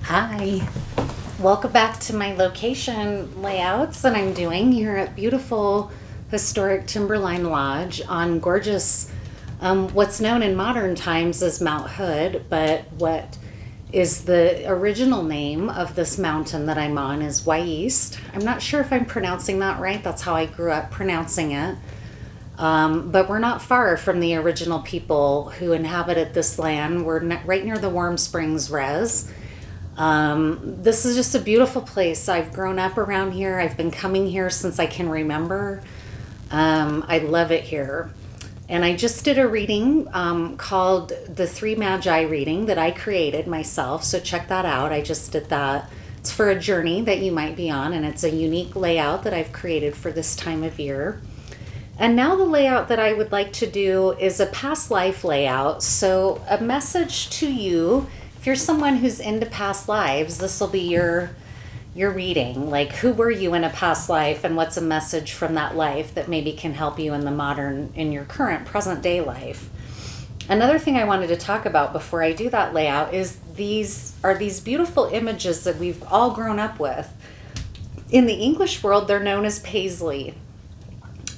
Hi, welcome back to my location layouts that I'm doing here at beautiful historic Timberline Lodge on gorgeous, what's known in modern times as Mount Hood, but what is the original name of this mountain that I'm on is Wyist. I'm not sure if I'm pronouncing that right. That's how I grew up pronouncing it. But we're not far from the original people who inhabited this land. We're right near the Warm Springs Res. This is just a beautiful place. I've grown up around here. I've been coming here since I can remember. I love it here. And I just did a reading called the Three Magi reading that I created myself. So check that out. I just did that. It's for a journey that you might be on, and it's a unique layout that I've created for this time of year. And now the layout that I would like to do is a past life layout. So a message to you. If you're someone who's into past lives, this will be your reading. Like, who were you in a past life, and what's a message from that life that maybe can help you in your current present day life. Another thing I wanted to talk about before I do that layout is these beautiful images that we've all grown up with. In the English world, they're known as Paisley.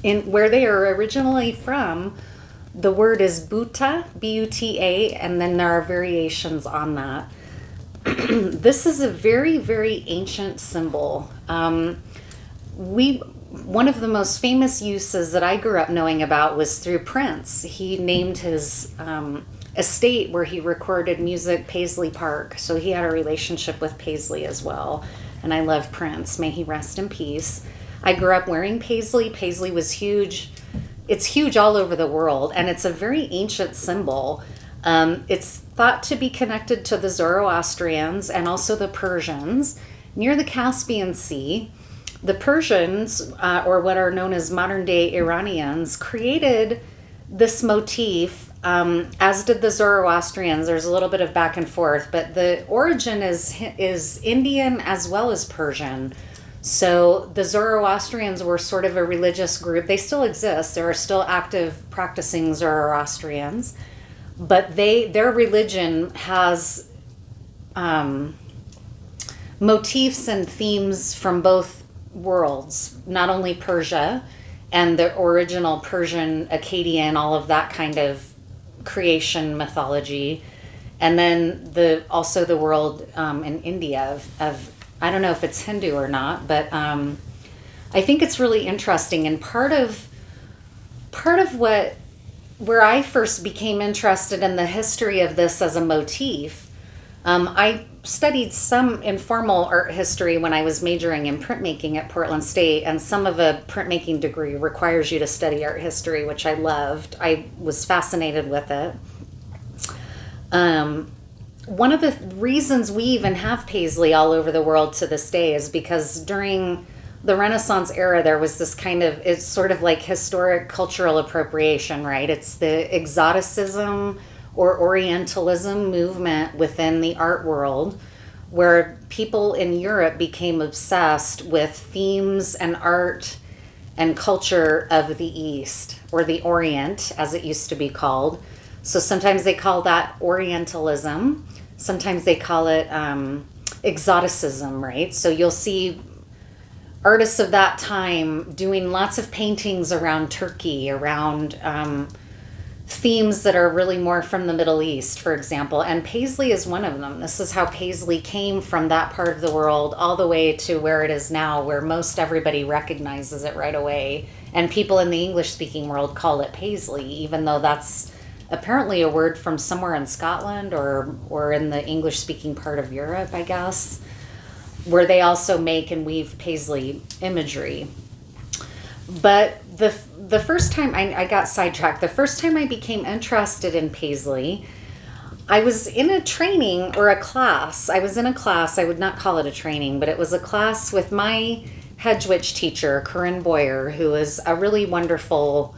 In where they are originally from, the word is Buta, B-U-T-A, and then there are variations on that. This is a very, very ancient symbol. One of the most famous uses that I grew up knowing about was through Prince. He named his estate where he recorded music Paisley Park, so he had a relationship with Paisley as well. And I love Prince. May he rest in peace. I grew up wearing Paisley. Paisley was huge. It's huge all over the world, and it's a very ancient symbol. It's thought to be connected to the Zoroastrians and also the Persians. Near the Caspian Sea, the Persians, or what are known as modern-day Iranians, created this motif, as did the Zoroastrians. There's a little bit of back and forth, but the origin is Indian as well as Persian. So the Zoroastrians were sort of a religious group. They still exist. There are still active practicing Zoroastrians. But their religion has motifs and themes from both worlds, not only Persia and the original Persian, Akkadian, all of that kind of creation mythology, and then also the world in India of I don't know if it's Hindu or not, but I think it's really interesting. And part of where I first became interested in the history of this as a motif, I studied some informal art history when I was majoring in printmaking at Portland State, and some of a printmaking degree requires you to study art history, which I loved. I was fascinated with it. One of the reasons we even have Paisley all over the world to this day is because during the Renaissance era, there was this it's sort of like historic cultural appropriation, right? It's the exoticism or Orientalism movement within the art world, where people in Europe became obsessed with themes and art and culture of the East, or the Orient, as it used to be called. So sometimes they call that Orientalism. Sometimes they call it exoticism, right? So you'll see artists of that time doing lots of paintings around Turkey, around themes that are really more from the Middle East, for example. And Paisley is one of them. This is how Paisley came from that part of the world all the way to where it is now, where most everybody recognizes it right away. And people in the English-speaking world call it Paisley, even though that's apparently a word from somewhere in Scotland or in the English-speaking part of Europe, I guess, where they also make and weave Paisley imagery. But the first time I got sidetracked, the first time I became interested in Paisley, I was in a training or a class. I was in a class, I would not call it a training, but it was a class with my hedge witch teacher, Corinne Boyer, who is a really wonderful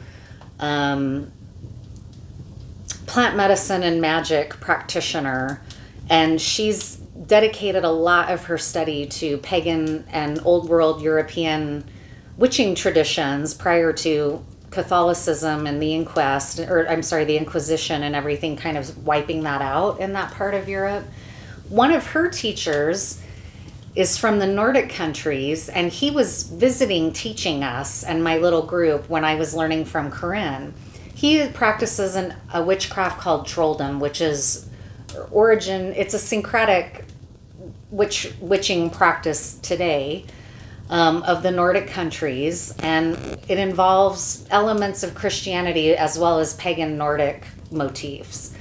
plant medicine and magic practitioner, and she's dedicated a lot of her study to pagan and old world European witching traditions prior to Catholicism and the inquest, or I'm sorry, the Inquisition and everything, kind of wiping that out in that part of Europe. One of her teachers is from the Nordic countries, and he was visiting, teaching us and my little group when I was learning from Corinne. He practices a witchcraft called trolldom, which is it's a syncretic witching practice today. Of the Nordic countries, and it involves elements of Christianity as well as pagan Nordic motifs.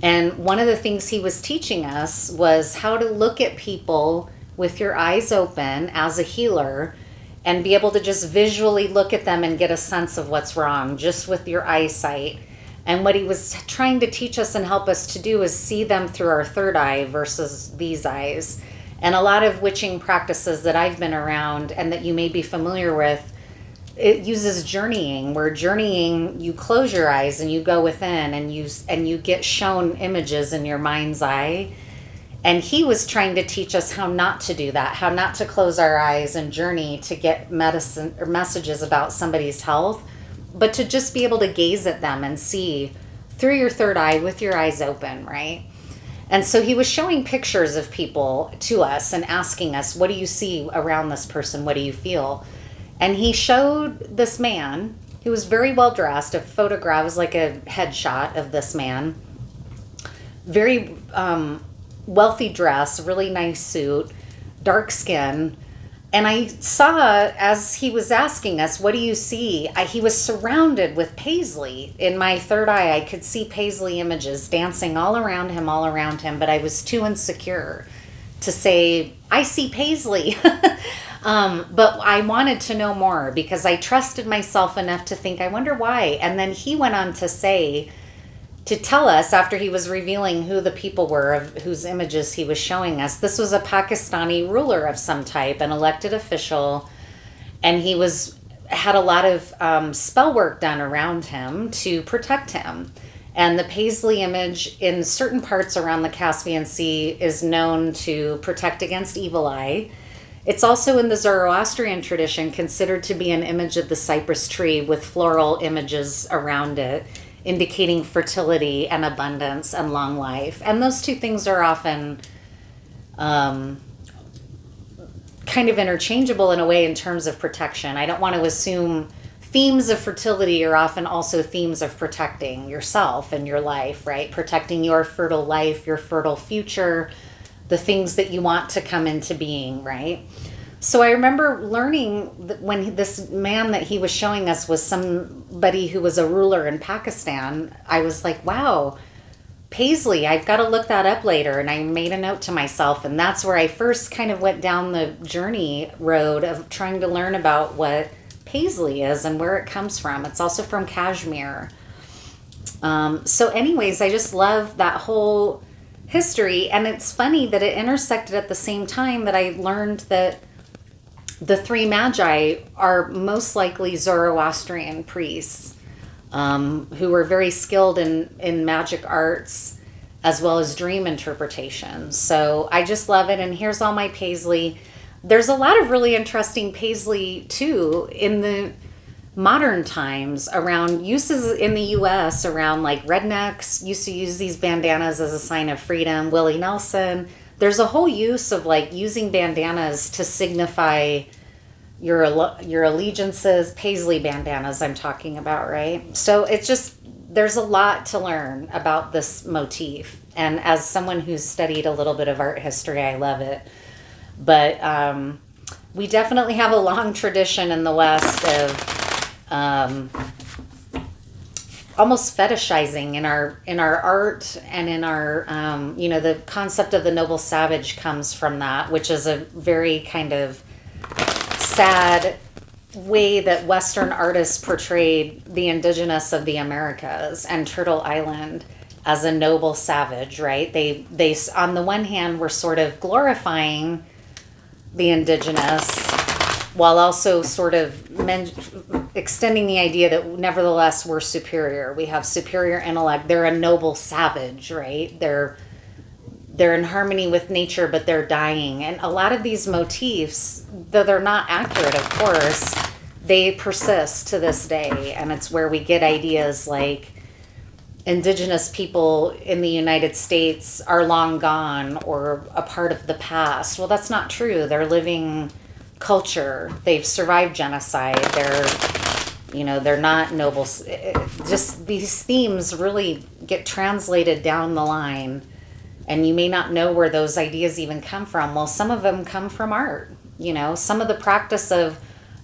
And one of the things he was teaching us was how to look at people with your eyes open as a healer and be able to just visually look at them and get a sense of what's wrong just with your eyesight. And what he was trying to teach us and help us to do is see them through our third eye versus these eyes. And a lot of witching practices that I've been around and that you may be familiar with, it uses journeying, where journeying, you close your eyes and you go within and you get shown images in your mind's eye. And he was trying to teach us how not to do that, how not to close our eyes and journey to get medicine or messages about somebody's health, but to just be able to gaze at them and see through your third eye with your eyes open, right? And so he was showing pictures of people to us and asking us, what do you see around this person? What do you feel? And he showed this man who was very well dressed. A photograph was like a headshot of this man. Very wealthy dress, really nice suit, dark skin. And I saw, as he was asking us, what do you see? He was surrounded with Paisley. In my third eye, I could see Paisley images dancing all around him, but I was too insecure to say, I see Paisley. But I wanted to know more because I trusted myself enough to think, I wonder why. And then he went on to tell us, after he was revealing who the people were of whose images he was showing us, this was a Pakistani ruler of some type, an elected official, and he had a lot of spell work done around him to protect him. And the Paisley image in certain parts around the Caspian Sea is known to protect against evil eye. It's also in the Zoroastrian tradition considered to be an image of the cypress tree with floral images around it, indicating fertility and abundance and long life. And those two things are often kind of interchangeable in a way in terms of protection. I don't want to assume themes of fertility are often also themes of protecting yourself and your life, right? Protecting your fertile life, your fertile future, the things that you want to come into being, right? So I remember learning that when this man that he was showing us was somebody who was a ruler in Pakistan, I was like, wow, Paisley, I've got to look that up later. And I made a note to myself. And that's where I first kind of went down the journey road of trying to learn about what Paisley is and where it comes from. It's also from Kashmir. So anyways, I just love that whole history. And it's funny that it intersected at the same time that I learned that the three Magi are most likely Zoroastrian priests who were very skilled in magic arts as well as dream interpretation. So I just love it. And here's all my Paisley. There's a lot of really interesting Paisley too in the modern times around uses in the US around like rednecks used to use these bandanas as a sign of freedom. Willie Nelson. There's a whole use of like using bandanas to signify your allegiances, Paisley bandanas I'm talking about, right? So it's just, there's a lot to learn about this motif. And as someone who's studied a little bit of art history, I love it. But we definitely have a long tradition in the West of almost fetishizing in our art and in our, the concept of the noble savage comes from that, which is a very kind of sad way that Western artists portrayed the indigenous of the Americas and Turtle Island as a noble savage, right? They on the one hand were sort of glorifying the indigenous while also sort of extending the idea that nevertheless we're superior. We have superior intellect. They're a noble savage, right? They're in harmony with nature, but they're dying. And a lot of these motifs, though they're not accurate, of course, they persist to this day, and it's where we get ideas like indigenous people in the United States are long gone or a part of the past. Well, that's not true. They're living culture. They've survived genocide. They're not noble. Just these themes really get translated down the line, and you may not know where those ideas even come from. Well, some of them come from art. Some of the practice of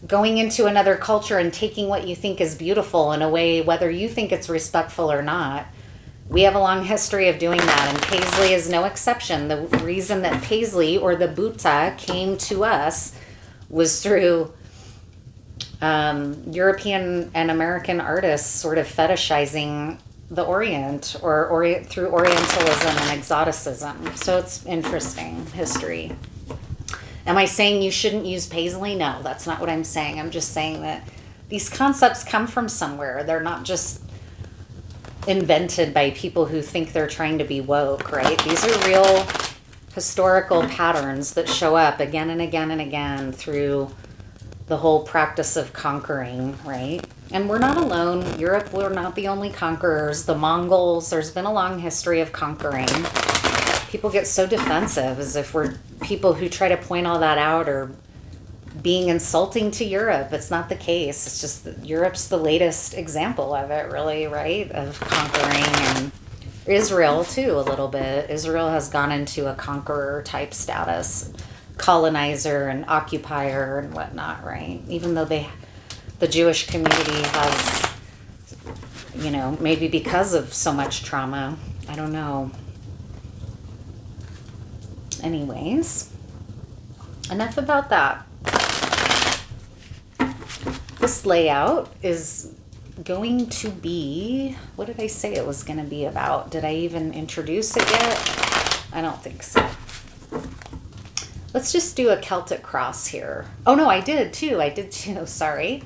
going into another culture and taking what you think is beautiful in a way, whether you think it's respectful or not. We have a long history of doing that, and Paisley is no exception. The reason that Paisley or the Buta came to us was through European and American artists sort of fetishizing the Orient or through Orientalism and exoticism. So it's interesting history. Am I saying you shouldn't use Paisley? No, that's not what I'm saying. I'm just saying that these concepts come from somewhere. They're not just invented by people who think they're trying to be woke, right? These are real historical patterns that show up again and again and again through the whole practice of conquering, right? And we're not alone. Europe, we're not the only conquerors. The Mongols, there's been a long history of conquering. People get so defensive as if we're people who try to point all that out or being insulting to Europe. It's not the case. It's just that Europe's the latest example of it, really, right? Of conquering. And Israel, too, a little bit. Israel has gone into a conqueror type status, colonizer and occupier and whatnot, right? Even though the Jewish community has, maybe because of so much trauma, I don't know. Anyways, enough about that. This layout is going to be, what did I say it was going to be about? Did I even introduce it yet? I don't think so. Let's just do a Celtic cross here. Oh no, I did too, sorry.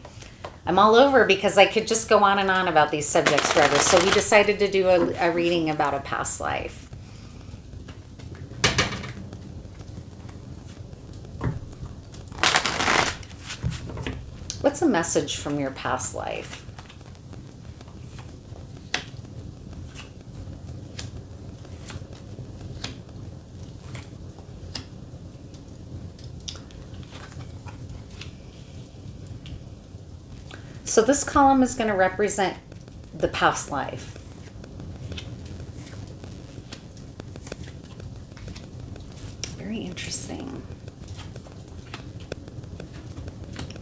I'm all over because I could just go on and on about these subjects forever. So we decided to do a reading about a past life. What's a message from your past life? So this column is going to represent the past life. Very interesting.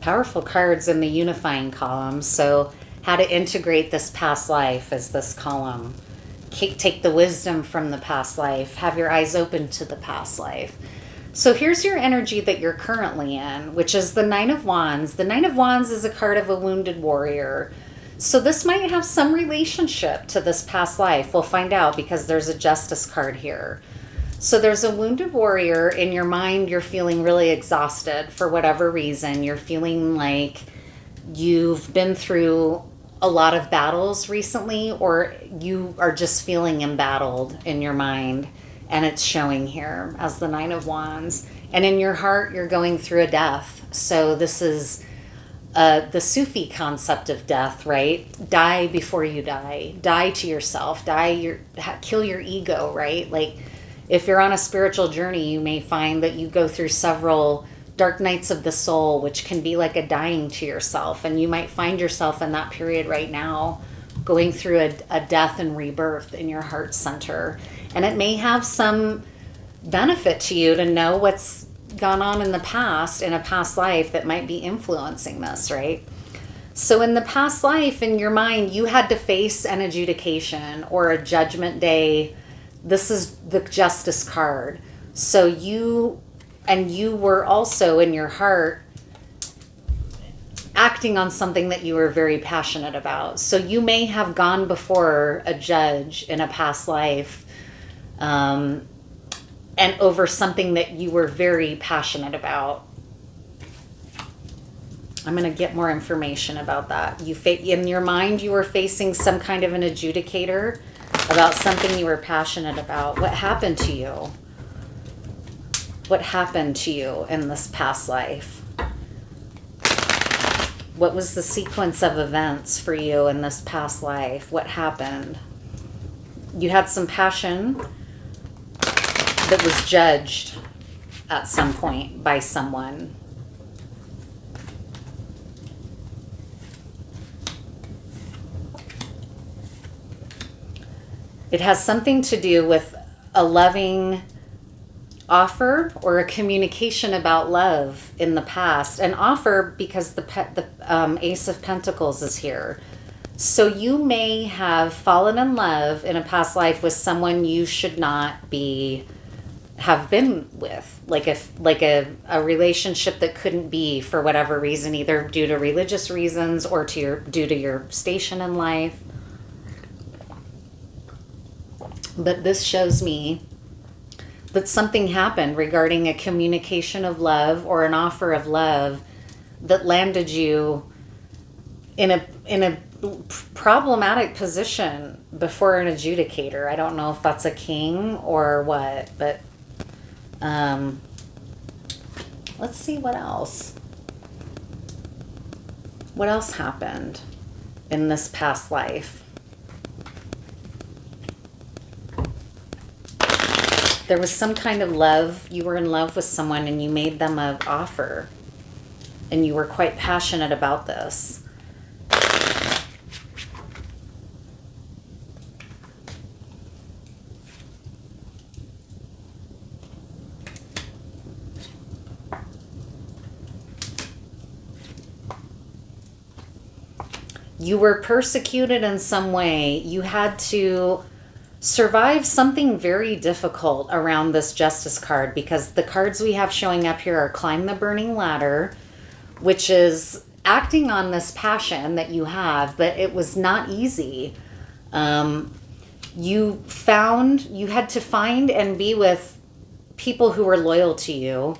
Powerful cards in the unifying column. So how to integrate this past life as this column. Take the wisdom from the past life. Have your eyes open to the past life. So here's your energy that you're currently in, which is the Nine of Wands. The Nine of Wands is a card of a wounded warrior. So this might have some relationship to this past life. We'll find out because there's a Justice card here. So there's a wounded warrior. In your mind, you're feeling really exhausted for whatever reason. You're feeling like you've been through a lot of battles recently, or you are just feeling embattled in your mind. And it's showing here as the Nine of Wands. And in your heart, you're going through a death. So this is the Sufi concept of death, right? Die before you die. Die to yourself. Kill your ego, right? Like if you're on a spiritual journey, you may find that you go through several dark nights of the soul, which can be like a dying to yourself. And you might find yourself in that period right now, going through a death and rebirth in your heart center. And it may have some benefit to you to know what's gone on in the past, in a past life that might be influencing this, right? So in the past life, in your mind, you had to face an adjudication or a judgment day. This is the Justice card. So you were also in your heart acting on something that you were very passionate about. So you may have gone before a judge in a past life and over something that you were very passionate about. I'm going to get more information about that. In your mind, you were facing some kind of an adjudicator about something you were passionate about. What happened to you? What happened to you in this past life? What was the sequence of events for you in this past life? What happened? You had some passion that was judged at some point by someone. It has something to do with a loving offer or a communication about love in the past. An offer because the Ace of Pentacles is here. So you may have fallen in love in a past life with someone you should not have been with, like a relationship that couldn't be for whatever reason, either due to religious reasons or due to your station in life. But this shows me that something happened regarding a communication of love or an offer of love that landed you in a problematic position before an adjudicator. I don't know if that's a king or what, but let's see what else. What else happened in this past life? There was some kind of love. You were in love with someone and you made them an offer. And you were quite passionate about this. You were persecuted in some way. You had to survive something very difficult around this Justice card, because the cards we have showing up here are Climb the Burning Ladder, which is acting on this passion that you have, but it was not easy. You had to find and be with people who were loyal to you.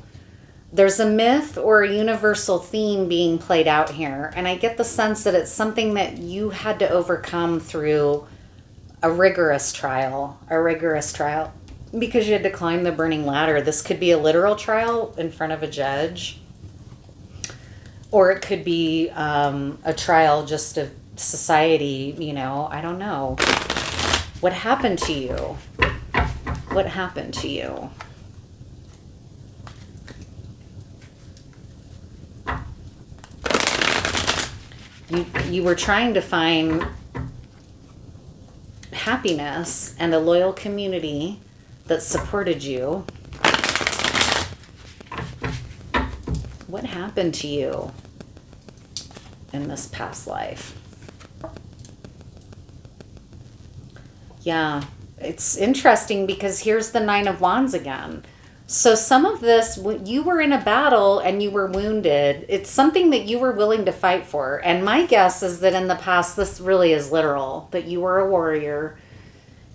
There's a myth or a universal theme being played out here, and I get the sense that it's something that you had to overcome through a rigorous trial, because you had to climb the burning ladder. This could be a literal trial in front of a judge, or it could be a trial just of society, I don't know. What happened to you? What happened to you? You were trying to find happiness and a loyal community that supported you. What happened to you in this past life? Yeah, it's interesting because here's the Nine of Wands again. So some of this, you were in a battle and you were wounded. It's something that you were willing to fight for. And my guess is that in the past, this really is literal, that you were a warrior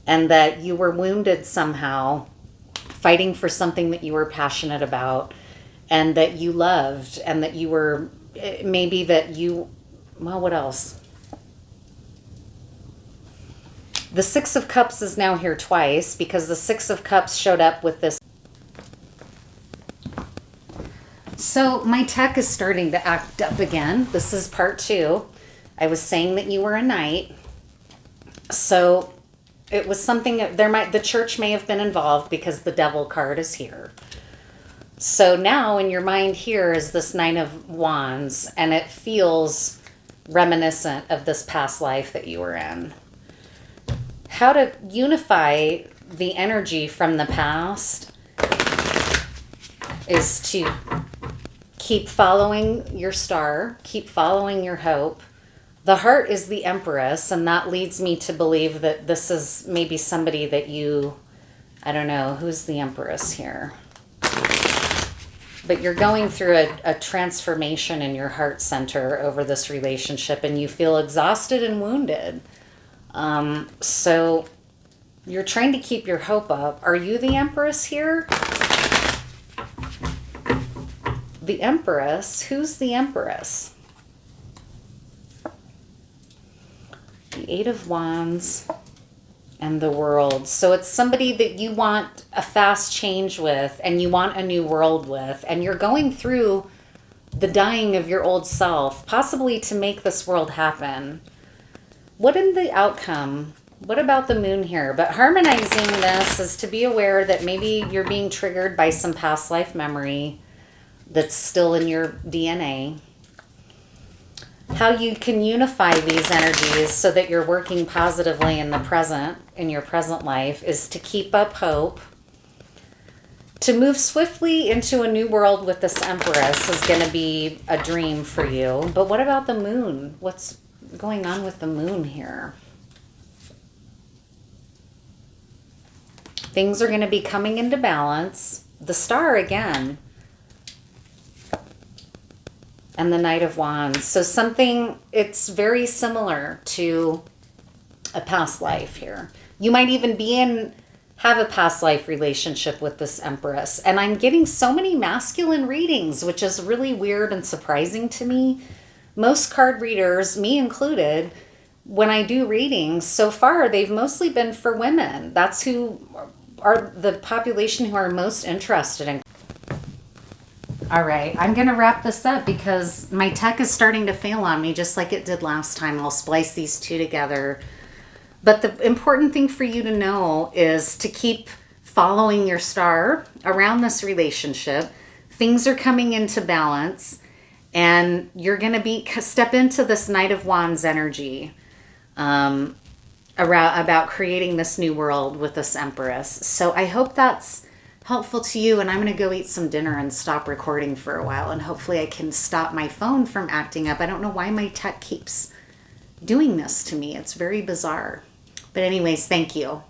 and that you were wounded somehow, fighting for something that you were passionate about and that you loved, and that you were, maybe that you, well, what else? The Six of Cups is now here twice because the Six of Cups showed up with this. So my tech is starting to act up again. This is part 2. I was saying that you were a knight. So it was something that the church may have been involved because the Devil card is here. So now in your mind here is this Nine of Wands, and it feels reminiscent of this past life that you were in. How to unify the energy from the past is to keep following your star, keep following your hope. The heart is the Empress, and that leads me to believe that this is maybe somebody that you, I don't know, who's the Empress here? But you're going through a transformation in your heart center over this relationship, and you feel exhausted and wounded. So you're trying to keep your hope up. Are you the Empress here? The Empress? Who's the Empress? The Eight of Wands and the World. So it's somebody that you want a fast change with, and you want a new world with, and you're going through the dying of your old self, possibly to make this world happen. What in the outcome? What about the moon here? But harmonizing this is to be aware that maybe you're being triggered by some past life memory that's still in your DNA. How you can unify these energies so that you're working positively in the present, in your present life, is to keep up hope. To move swiftly into a new world with this Empress is going to be a dream for you. But what about the moon? What's going on with the moon here? Things are going to be coming into balance. The Star again. And the Knight of Wands. So something, it's very similar to a past life here. You might even have a past life relationship with this Empress. And I'm getting so many masculine readings, which is really weird and surprising to me. Most card readers, me included, when I do readings, so far they've mostly been for women. That's who are the population who are most interested in. All right, I'm going to wrap this up because my tech is starting to fail on me just like it did last time. I'll splice these two together. But the important thing for you to know is to keep following your star around this relationship. Things are coming into balance, and you're going to step into this Knight of Wands energy about creating this new world with this Empress. So I hope that's helpful to you, and I'm going to go eat some dinner and stop recording for a while, and hopefully I can stop my phone from acting up. I don't know why my tech keeps doing this to me. It's very bizarre. But anyways, thank you.